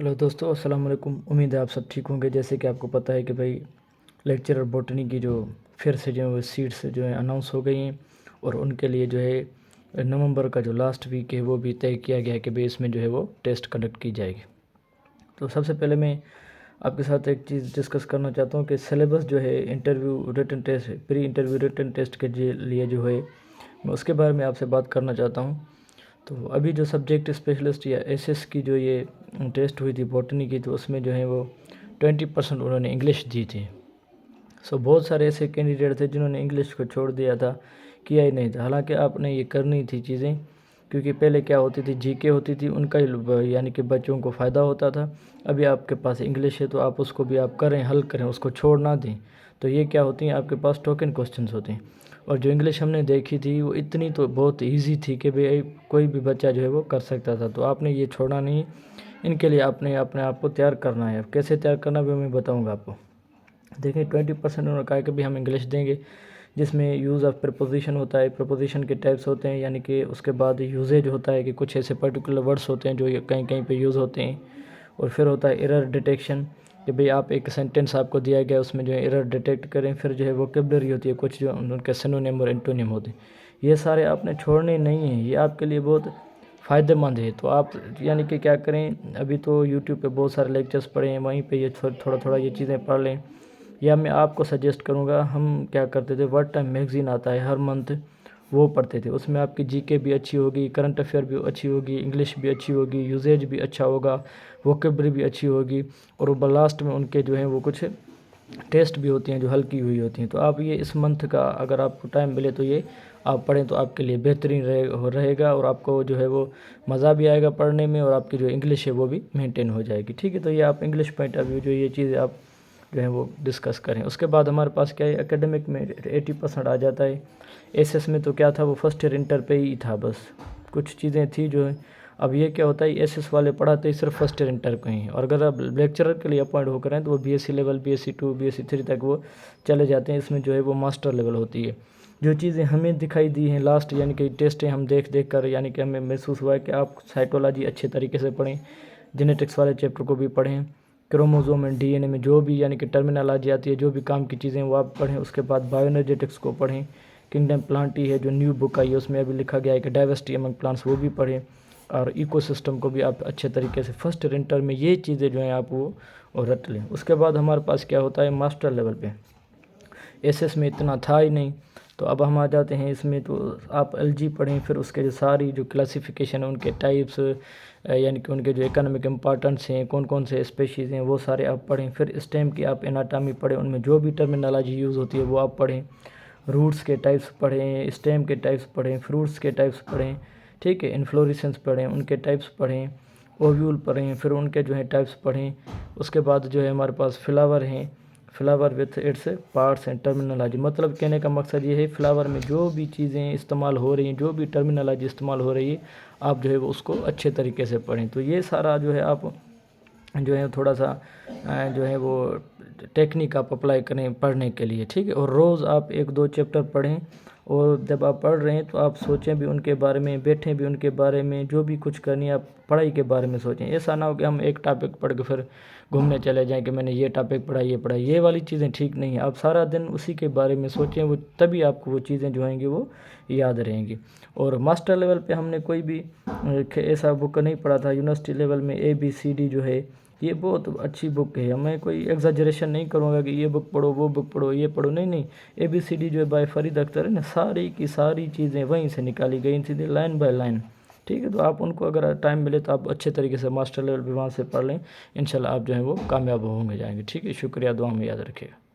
Hello दोस्तों, अस्सलाम वालेकुम। उम्मीद है आप सब ठीक होंगे। जैसे कि आपको पता है कि भाई लेक्चरर बॉटनी की जो फिर से जो सीट्स जो है अनाउंस हो गई हैं और उनके लिए जो है नवंबर का जो लास्ट वीक है वो भी तय किया गया है कि भाई इसमें जो है वो टेस्ट कंडक्ट की जाएगी। तो सबसे पहले मैं आपके साथ एक चीज़ डिस्कस करना चाहता हूँ कि सिलेबस जो है interview written test pre interview written test के लिए जो है मैं उसके बारे में आपसे बात करना चाहता हूँ। तो अभी जो सब्जेक्ट स्पेशलिस्ट या एसएस की जो ये टेस्ट हुई थी बॉटनी की, तो उसमें जो है वो 20% उन्होंने इंग्लिश दी थी। बहुत सारे ऐसे कैंडिडेट थे जिन्होंने इंग्लिश को छोड़ दिया था, किया ही नहीं था। हालांकि आपने ये करनी थी चीज़ें, क्योंकि पहले क्या होती थी, जीके होती थी, उनका ही यानी कि बच्चों को फ़ायदा होता था। अभी आपके पास इंग्लिश है तो आप उसको भी आप करें, हल करें, उसको छोड़ ना दें। तो ये क्या होती हैं, आपके पास टोकन क्वेश्चंस होते हैं। और जो इंग्लिश हमने देखी थी वो इतनी तो बहुत ईजी थी कि भाई कोई भी बच्चा जो है वो कर सकता था। तो आपने ये छोड़ना नहीं, इनके लिए आपने अपने आप को तैयार करना है। कैसे तैयार करना भी मैं बताऊंगा आपको। देखिए 20% उन्होंने कहा कि भी हम इंग्लिश देंगे, जिसमें यूज़ ऑफ प्रपोजिशन होता है, प्रपोजिशन के टाइप्स होते हैं, यानी कि उसके बाद यूजेज होता है कि कुछ ऐसे पर्टिकुलर वर्ड्स होते हैं जो कहीं कहीं पे यूज़ होते हैं। और फिर होता है एरर डिटेक्शन, कि भाई आप एक सेंटेंस आपको दिया गया उसमें जो है एरर डिटेक्ट करें। फिर जो है वोकेबलरी होती है, कुछ जो उनके सिनोनिम और एंटोनिम होते हैं। ये सारे आपने छोड़ने नहीं हैं, ये आपके लिए बहुत फ़ायदेमंद है। तो आप यानी कि क्या करें, अभी तो यूट्यूब पे बहुत सारे लेक्चर्स पढ़े हैं, वहीं पे ये थोड़ा थोड़ा ये चीज़ें पढ़ लें। या मैं आपको सजेस्ट करूँगा, हम क्या करते थे, वर्ड टाइम मैगज़ीन आता है हर मंथ, वो पढ़ते थे। उसमें आपकी जीके भी अच्छी होगी, करंट अफेयर भी अच्छी होगी, इंग्लिश भी अच्छी होगी, यूजेज भी अच्छा होगा, वोकेबलरी भी अच्छी होगी। और वो लास्ट में उनके जो है वो कुछ टेस्ट भी होती हैं जो हल्की हुई होती हैं। तो आप ये इस मंथ का अगर आपको टाइम मिले तो ये आप पढ़ें तो आपके लिए बेहतरीन रहेगा, और आपको जो है वो मज़ा भी आएगा पढ़ने में, और आपकी जो इंग्लिश है वो भी मेंटेन हो जाएगी। ठीक है, तो ये आप इंग्लिश पॉइंट ऑफ व्यू जो ये चीज़ें आप जो है वो डिस्कस करें। उसके बाद हमारे पास क्या है, एकेडमिक में 80% आ जाता है। एसएस में तो क्या था, वो फर्स्ट ईयर इंटर पे ही था, बस कुछ चीज़ें थी जो है। अब ये क्या होता है, एसएस वाले पढ़ाते ही सिर्फ फर्स्ट ईयर इंटर को ही, और अगर आप लेक्चरर के लिए अपॉइंट होकर हैं तो वो बीएससी लेवल, बीएससी 2, बीएससी 3 तक वो चले जाते हैं। इसमें जो है वो मास्टर लेवल होती है। जो चीज़ें हमें दिखाई दी हैं लास्ट, यानी कि टेस्टें हम देख कर, यानी कि हमें महसूस हुआ है कि आप साइटोलॉजी अच्छे तरीके से पढ़ें, जेनेटिक्स वाले चैप्टर को भी पढ़ें, क्रोमोसोम एंड डीएनए में जो भी यानी कि टर्मिनोलॉजी आती है, जो भी काम की चीज़ें वो आप पढ़ें। उसके बाद बायोएनर्जेटिक्स को पढ़ें। किंगडम प्लांटी है जो न्यू बुक आई है, उसमें अभी लिखा गया है कि डाइवर्सिटी अमंग प्लांट्स, वो भी पढ़ें। और इकोसिस्टम को भी आप अच्छे तरीके से फर्स्ट इंटर में ये चीज़ें जो हैं आप वो और रट लें। उसके बाद हमारे पास क्या होता है, मास्टर लेवल पे एसएस में इतना था ही नहीं, तो अब हम आ जाते हैं इसमें। तो आप एलजी पढ़ें, फिर उसके जो सारी जो क्लासिफिकेशन है, उनके टाइप्स, यानी कि उनके जो इकोनॉमिक इम्पॉर्टेंस हैं, कौन कौन से स्पेशीज़ हैं, वो सारे आप पढ़ें। फिर स्टेम की आप एनाटॉमी पढ़ें, उनमें जो भी टर्मिनोलॉजी यूज़ होती है वो आप पढ़ें। रूट्स के टाइप्स पढ़ें, स्टेम के टाइप्स पढ़ें, फ्रूट्स के टाइप्स पढ़ें, ठीक है, इन्फ्लोरेसेंस पढ़ें, उनके टाइप्स पढ़ें, ओव्यूल पढ़ें, फिर उनके जो है टाइप्स पढ़ें। उसके बाद जो है हमारे पास फ्लावर हैं, flower with its parts and terminology. मतलब कहने का मकसद ये है, फ्लावर में जो भी चीज़ें इस्तेमाल हो रही हैं, जो भी टर्मिनोलॉजी इस्तेमाल हो रही है, आप जो है वो उसको अच्छे तरीके से पढ़ें। तो ये सारा जो है आप जो है थोड़ा सा जो है वो टेक्निक आप अप्लाई करें पढ़ने के लिए, ठीक है। और रोज़ आप 1-2 चैप्टर पढ़ें, और जब आप पढ़ रहे हैं तो आप सोचें भी उनके बारे में, बैठें भी उनके बारे में, जो भी कुछ करनी है आप पढ़ाई के बारे में सोचें। ऐसा ना हो कि हम एक टॉपिक पढ़ के फिर घूमने चले जाएं कि मैंने ये टॉपिक पढ़ा, ये पढ़ा। ये वाली चीज़ें ठीक नहीं है। आप सारा दिन उसी के बारे में सोचें, वो तभी आपको वो चीज़ें जो आएंगी वो याद रहेंगी। और मास्टर लेवल पे हमने कोई भी ऐसा बुक नहीं पढ़ा था। यूनिवर्सिटी लेवल में ABCD जो है ये बहुत अच्छी बुक है। मैं कोई एग्जैजरेशन नहीं करूँगा कि ये बुक पढ़ो, वो बुक पढ़ो, ये पढ़ो, नहीं नहीं। ABCD जो है बाय फरीद अख्तर है ना, सारी की सारी चीज़ें वहीं से निकाली गई थी, लाइन बाय लाइन, ठीक है। तो आप उनको अगर टाइम मिले तो आप अच्छे तरीके से मास्टर लेवल भी वहाँ से पढ़ लें, इंशाल्लाह आप जो है वो कामयाब होंगे जाएंगे, ठीक है। शुक्रिया, दुआ में याद रखिएगा।